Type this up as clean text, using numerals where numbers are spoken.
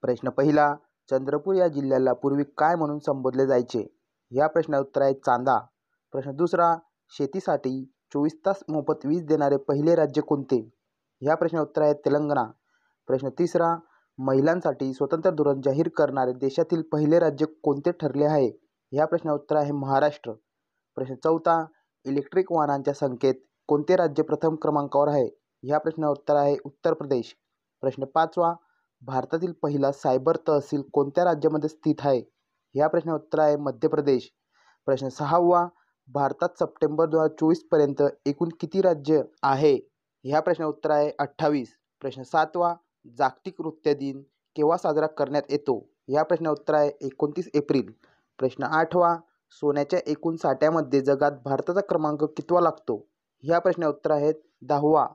प्रश्न पहिला, चंद्रपूर या जिल्ह्याला पूर्वी काय म्हणून संबोधले जायचे? या प्रश्नाचं उत्तर आहे चांदा. प्रश्न दुसरा, शेतीसाठी 24 तास मोफत वीज देणारे पहिले राज्य कोणते? या प्रश्नाचं उत्तर आहे तेलंगणा. प्रश्न तिसरा, महिलांसाठी स्वतंत्र धोरण जाहीर करणारे देशातील पहिले राज्य कोणते ठरले आहे? या प्रश्नाचं उत्तर आहे महाराष्ट्र. प्रश्न चौथा, इलेक्ट्रिक वाहनांच्या संख्येत कोणते राज्य प्रथम क्रमांकावर आहे? या प्रश्नाचं उत्तर आहे उत्तर प्रदेश. प्रश्न पाचवा, भारतातील पहिला सायबर तहसील कोणत्या राज्यामध्ये स्थित आहे? या प्रश्नाचं उत्तर आहे मध्य प्रदेश. प्रश्न सहावा, भारतात सप्टेंबर 2024 पर्यंत एकूण किती राज्य आहे? ह्या प्रश्नाचं उत्तर आहे 28. प्रश्न सातवा, जागतिक नृत्य दिन केव्हा साजरा करण्यात येतो? या प्रश्नाचं उत्तर आहे 29 एप्रिल. प्रश्न आठवा, सोन्याच्या एकूण साठ्यामध्ये जगात भारताचा क्रमांक कितवा लागतो? ह्या प्रश्नाचं उत्तर आहे 10वा.